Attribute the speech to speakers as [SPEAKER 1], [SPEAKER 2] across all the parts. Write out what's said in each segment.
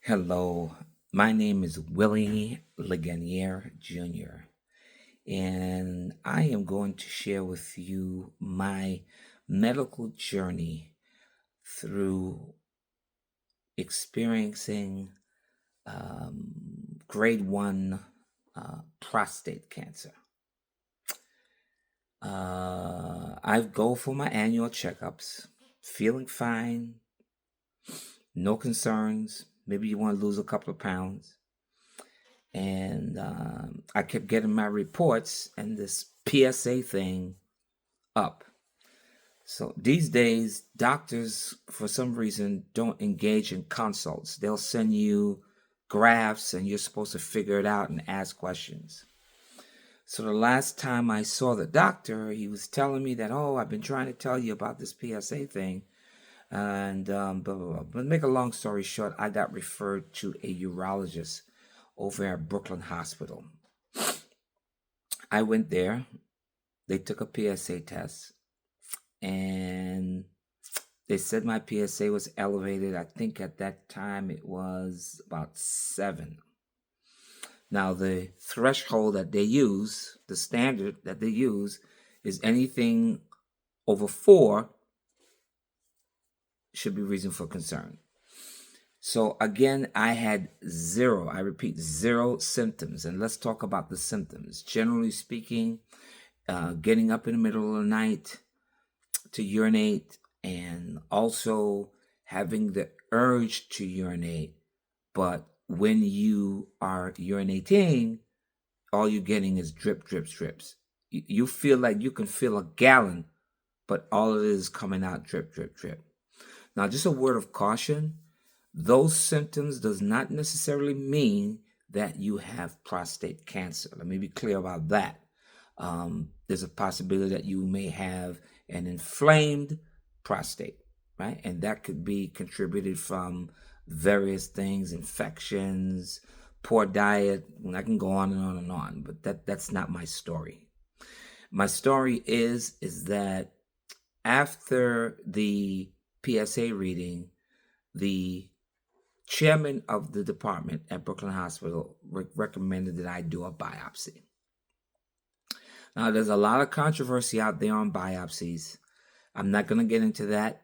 [SPEAKER 1] Hello, my name is Wil.Daria Jr., and I am going to share with you my medical journey through experiencing grade 1 prostate cancer. I go for my annual checkups, feeling fine, no concerns. Maybe you want to lose a couple of pounds. And I kept getting my reports and this PSA thing up. So these days, doctors, for some reason, don't engage in consults. They'll send you graphs and you're supposed to figure it out and ask questions. So the last time I saw the doctor, he was telling me that, oh, I've been trying to tell you about this PSA thing. And blah, blah, blah. But make a long story short, I got referred to a urologist over at Brooklyn Hospital. I went there. They took a PSA test, and they said my PSA was elevated. I think at that time it was about 7. Now, the threshold that they use, the standard that they use, is anything over 4 should be reason for concern. So again, I had 0, I repeat, 0 symptoms. And let's talk about the symptoms. Generally speaking, getting up in the middle of the night to urinate, and also having the urge to urinate. But when you are urinating, all you're getting is drip, drips, drips. You feel like you can fill a gallon, but all it is coming out drip, drip, drip. Now, just a word of caution. Those symptoms does not necessarily mean that you have prostate cancer. Let me be clear about that. There's a possibility that you may have an inflamed prostate, right? And that could be contributed from various things, infections, poor diet. And I can go on and on and on, but that's not my story. My story is that after the PSA reading, the chairman of the department at Brooklyn Hospital recommended that I do a biopsy. Now, there's a lot of controversy out there on biopsies. I'm not going to get into that.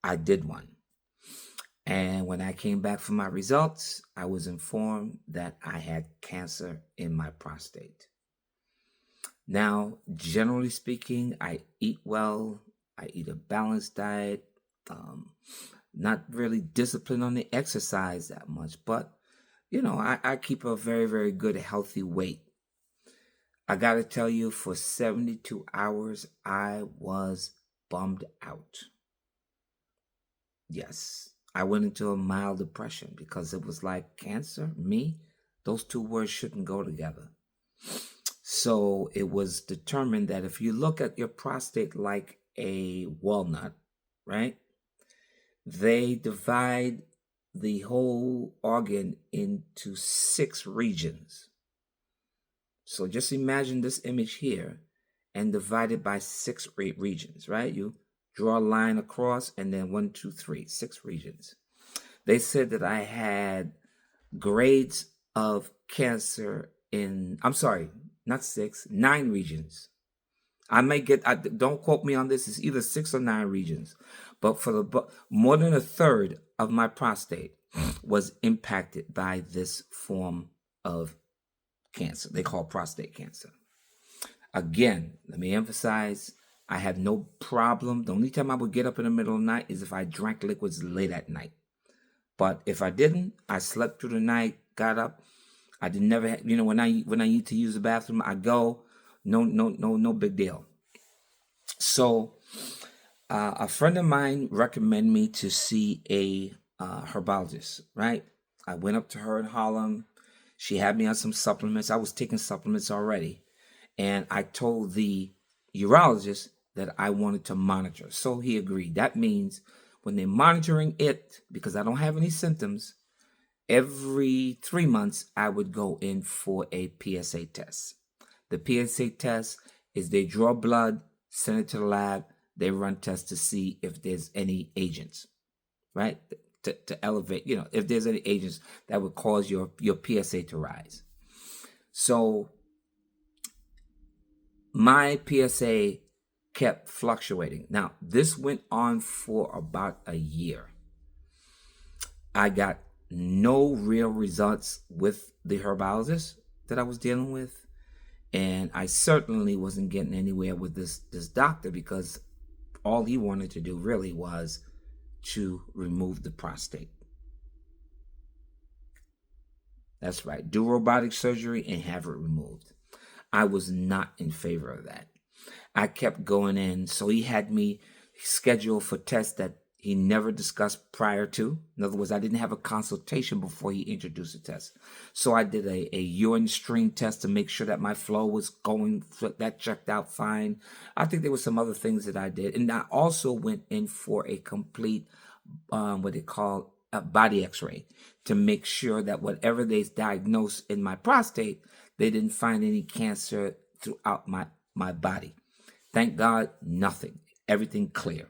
[SPEAKER 1] I did one. And when I came back for my results, I was informed that I had cancer in my prostate. Now, generally speaking, I eat well. I eat a balanced diet. Not really disciplined on the exercise that much, but I keep a very, very good healthy weight. I gotta tell you, for 72 hours, I was bummed out. Yes, I went into a mild depression because it was like cancer, me, those two words shouldn't go together. So it was determined that if you look at your prostate like a walnut, right? They divide the whole organ into 6 regions. So just imagine this image here and divide it by 6 regions, right? You draw a line across and then 1, 2, 3, 6 regions. They said that I had grades of cancer in, I'm sorry, not 6, 9 regions. I may get, don't quote me on this, it's either 6 or 9 regions. But for more than a third of my prostate was impacted by this form of cancer. They call prostate cancer. Again, let me emphasize, I had no problem. The only time I would get up in the middle of the night is if I drank liquids late at night. But if I didn't, I slept through the night, got up. I did never, when I need to use the bathroom, I go. No big deal. So a friend of mine recommended me to see a herbologist, right? I went up to her in Harlem. She had me on some supplements. I was taking supplements already. And I told the urologist that I wanted to monitor. So he agreed. That means when they're monitoring it, because I don't have any symptoms, every 3 months I would go in for a PSA test. The PSA test is they draw blood, send it to the lab, they run tests to see if there's any agents, right? to elevate, if there's any agents that would cause your PSA to rise. So my PSA kept fluctuating. Now, this went on for about a year. I got no real results with the herbologist that I was dealing with. And I certainly wasn't getting anywhere with this doctor, because all he wanted to do really was to remove the prostate. That's right. Do robotic surgery and have it removed. I was not in favor of that. I kept going in. So he had me scheduled for tests that he never discussed prior to. In other words, I didn't have a consultation before he introduced the test. So I did a urine stream test to make sure that my flow was going. That checked out fine. I think there were some other things that I did. And I also went in for a complete, what they call a body x-ray, to make sure that whatever they diagnosed in my prostate, they didn't find any cancer throughout my body. Thank God, nothing. Everything clear.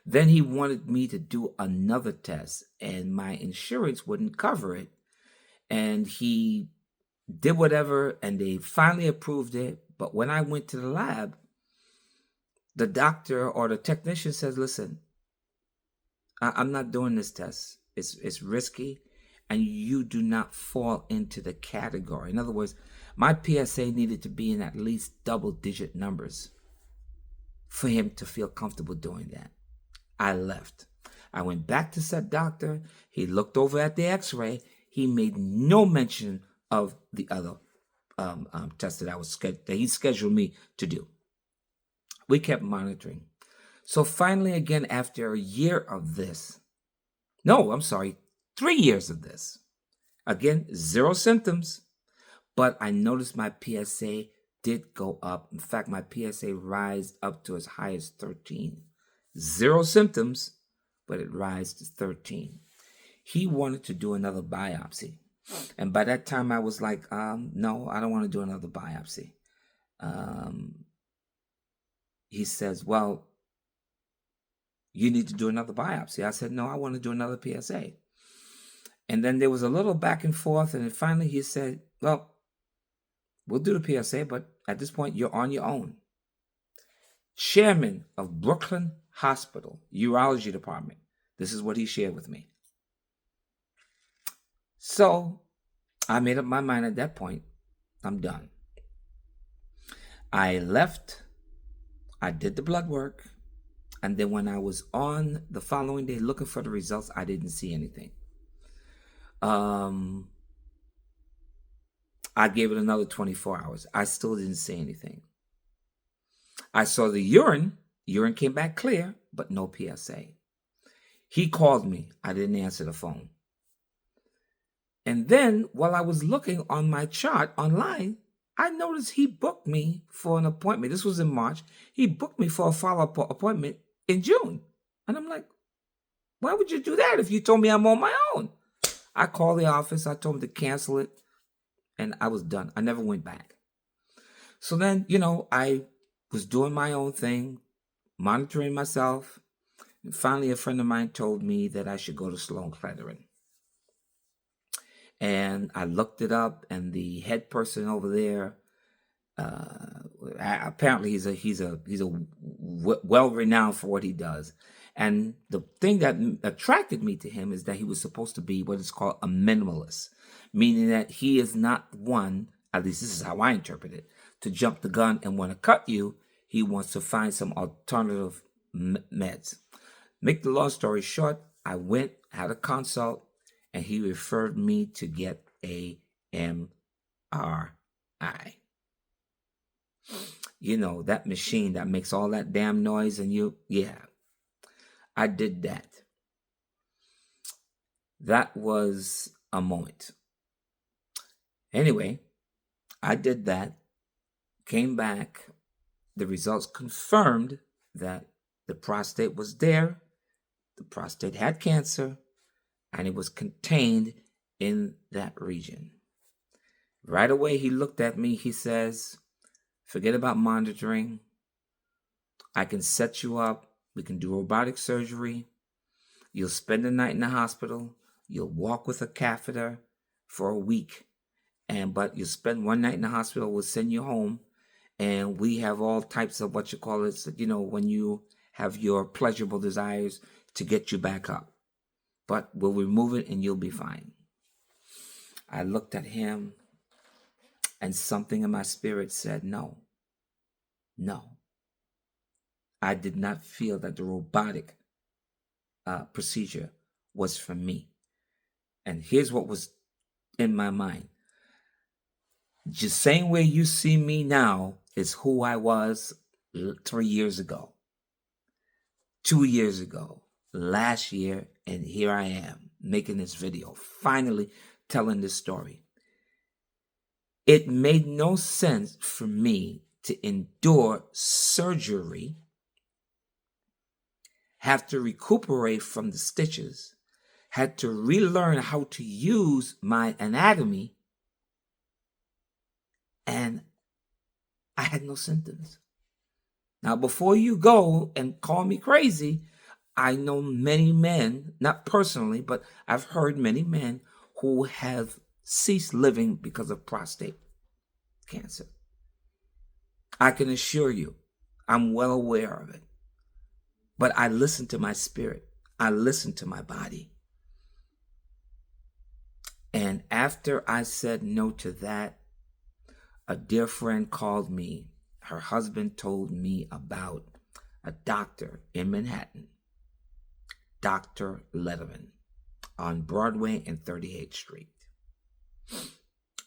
[SPEAKER 1] Then he wanted me to do another test, and my insurance wouldn't cover it. And he did whatever, and they finally approved it. But when I went to the lab, the doctor or the technician says, listen, I'm not doing this test. It's risky, and you do not fall into the category. In other words, my PSA needed to be in at least double-digit numbers for him to feel comfortable doing that. I left. I went back to said doctor. He looked over at the x-ray. He made no mention of the other test that he scheduled me to do. We kept monitoring. So finally, again, after a year of this, 3 years of this, again, zero symptoms, but I noticed my PSA did go up. In fact, my PSA rised up to as high as 13. Zero symptoms, but it rise to 13. He wanted to do another biopsy. And by that time, I was like, no, I don't want to do another biopsy. He says, well, you need to do another biopsy. I said, no, I want to do another PSA. And then there was a little back and forth. And then finally he said, well, we'll do the PSA, but at this point, you're on your own. Chairman of Brooklyn Hospital, urology department. This is what he shared with me. So I made up my mind at that point. I'm done. I left. I did the blood work. And then when I was on the following day looking for the results, I didn't see anything. I gave it another 24 hours. I still didn't see anything. I saw the urine. Urine came back clear, but no PSA. He called me. I didn't answer the phone. And then while I was looking on my chart online, I noticed he booked me for an appointment. This was in March. He booked me for a follow-up appointment in June. And I'm like, why would you do that if you told me I'm on my own? I called the office. I told him to cancel it. And I was done. I never went back. So then, I was doing my own thing, monitoring myself. And finally, a friend of mine told me that I should go to Sloan Kettering. And I looked it up, and the head person over there, apparently he's a well renowned for what he does. And the thing that attracted me to him is that he was supposed to be what is called a minimalist, meaning that he is not one, at least this is how I interpret it, to jump the gun and want to cut you. He wants to find some alternative meds. Make the long story short, I went, had a consult, and he referred me to get a MRI. That machine that makes all that damn noise and I did that. That was a moment. Anyway, I did that, came back. The results confirmed that the prostate was there. The prostate had cancer, and it was contained in that region. Right away, he looked at me. He says, forget about monitoring. I can set you up. We can do robotic surgery. You'll spend the night in the hospital. You'll walk with a catheter for a week. But you'll spend one night in the hospital. We'll send you home. And we have all types of what you call it, when you have your pleasurable desires to get you back up. But we'll remove it and you'll be fine. I looked at him and something in my spirit said, no. I did not feel that the robotic procedure was for me. And here's what was in my mind. The same way you see me now is who I was 3 years ago, 2 years ago, last year, and here I am making this video, finally telling this story. It made no sense for me to endure surgery, have to recuperate from the stitches, had to relearn how to use my anatomy, and I had no symptoms. Now, before you go and call me crazy, I know many men, not personally, but I've heard many men who have ceased living because of prostate cancer. I can assure you, I'm well aware of it. But I listen to my spirit. I listen to my body. And after I said no to that, a dear friend called me. Her husband told me about a doctor in Manhattan, Dr. Letterman, on Broadway and 38th Street.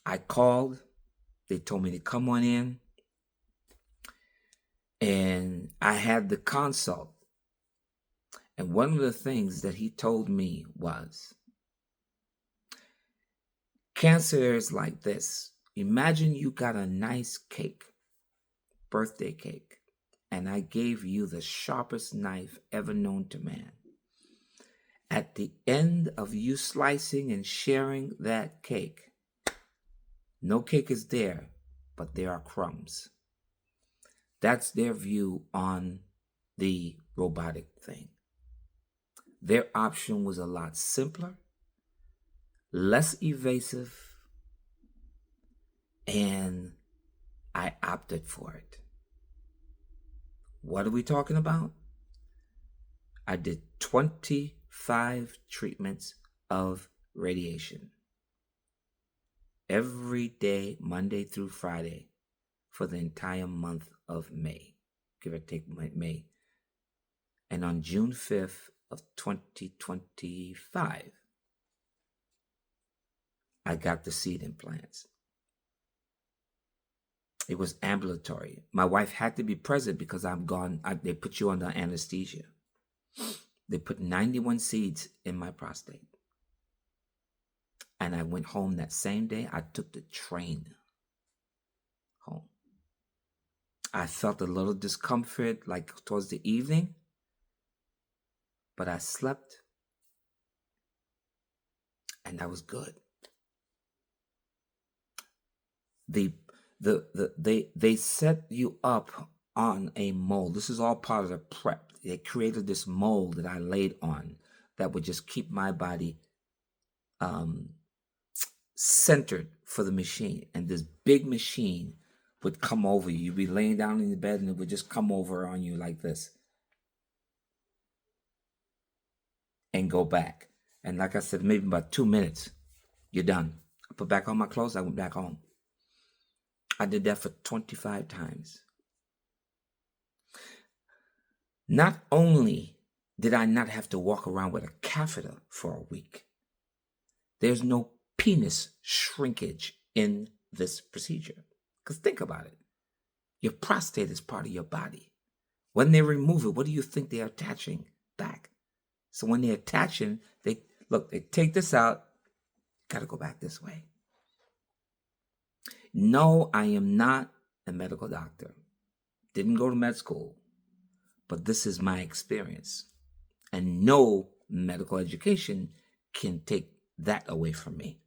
[SPEAKER 1] I called. They told me to come on in. And I had the consult. And one of the things that he told me was, cancer is like this. Imagine you got a nice cake, birthday cake, and I gave you the sharpest knife ever known to man. At the end of you slicing and sharing that cake, no cake is there, but there are crumbs. That's their view on the robotic thing. Their option was a lot simpler, less evasive, and I opted for it. What are we talking about? I did 25 treatments of radiation every day, Monday through Friday, for the entire month of May, give or take May. And on June 5th of 2025, I got the seed implants. It was ambulatory. My wife had to be present because I'm gone. They put you under anesthesia. They put 91 seeds in my prostate. And I went home that same day. I took the train home. I felt a little discomfort like towards the evening, but I slept and I was good. They set you up on a mold. This is all part of the prep. They created this mold that I laid on that would just keep my body centered for the machine. And this big machine would come over you. You'd be laying down in the bed and it would just come over on you like this and go back. And like I said, maybe about 2 minutes, you're done. I put back on my clothes. I went back home. I did that for 25 times. Not only did I not have to walk around with a catheter for a week, there's no penis shrinkage in this procedure. Because think about it. Your prostate is part of your body. When they remove it, what do you think they're attaching back? So when they're attaching, they take this out, got to go back this way. No, I am not a medical doctor. Didn't go to med school. But this is my experience. And no medical education can take that away from me.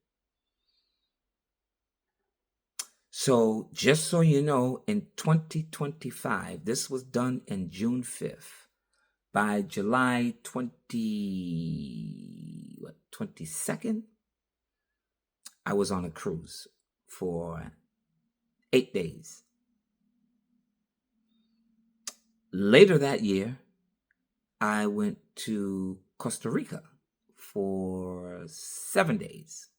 [SPEAKER 1] So just so you know, in 2025, this was done in June 5th. By July 22nd, I was on a cruise for 8 days. Later that year, I went to Costa Rica for 7 days.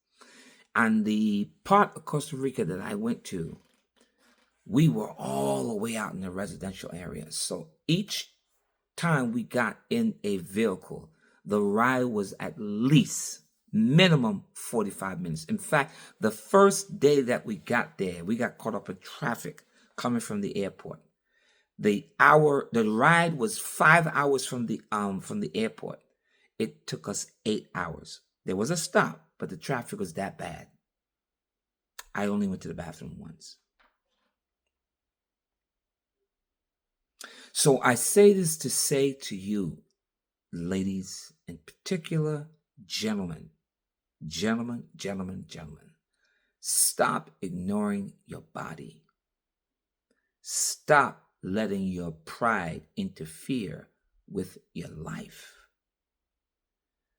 [SPEAKER 1] And the part of Costa Rica that I went to, we were all the way out in the residential area. So each time we got in a vehicle, the ride was at least minimum 45 minutes. In fact, the first day that we got there, we got caught up in traffic coming from the airport. The ride was 5 hours from the airport. It took us 8 hours. There was a stop, but the traffic was that bad. I only went to the bathroom once. So I say this to say to you, ladies, in particular, gentlemen, stop ignoring your body. Stop letting your pride interfere with your life.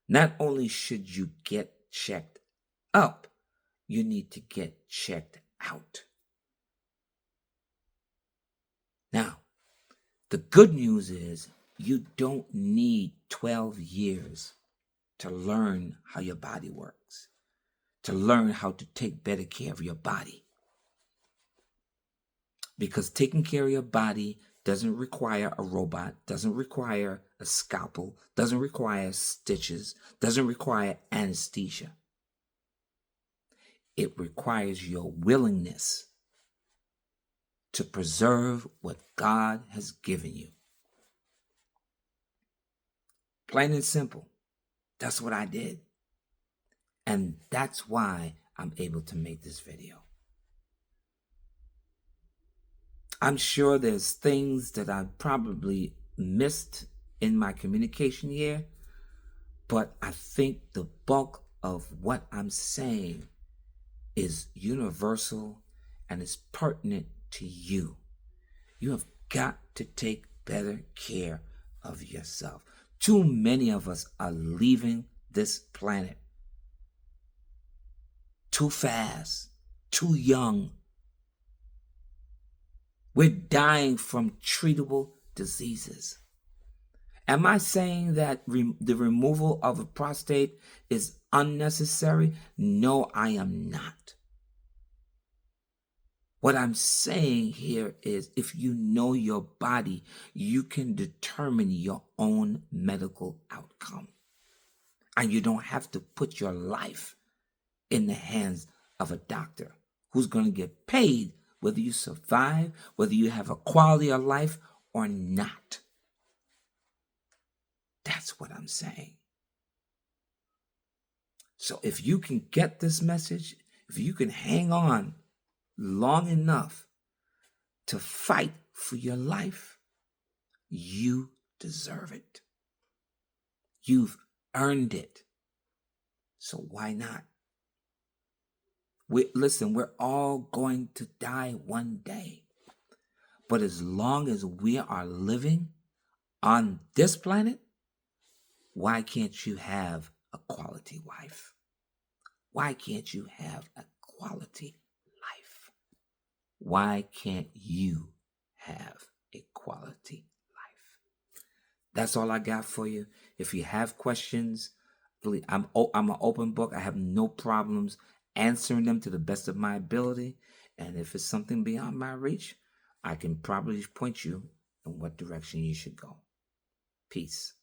[SPEAKER 1] Not only should you get checked up, you need to get checked out. Now, the good news is you don't need 12 years to learn how your body works, to learn how to take better care of your body. Because taking care of your body doesn't require a robot, doesn't require a scalpel, doesn't require stitches, doesn't require anesthesia. It requires your willingness to preserve what God has given you. Plain and simple. That's what I did. And that's why I'm able to make this video. I'm sure there's things that I probably missed in my communication here, but I think the bulk of what I'm saying is universal and is pertinent to you. You have got to take better care of yourself. Too many of us are leaving this planet too fast, too young. We're dying from treatable diseases. Am I saying that the removal of a prostate is unnecessary? No, I am not. What I'm saying here is if you know your body, you can determine your own medical outcome. And you don't have to put your life in the hands of a doctor who's going to get paid whether you survive, whether you have a quality of life or not. That's what I'm saying. So if you can get this message, if you can hang on long enough to fight for your life, you deserve it. You've earned it. So why not? Listen, we're all going to die one day. But as long as we are living on this planet, why can't you have a quality wife? Why can't you have a quality life? Why can't you have a quality life? That's all I got for you. If you have questions, please, I'm an open book. I have no problems answering them to the best of my ability. And if it's something beyond my reach, I can probably point you in what direction you should go. Peace.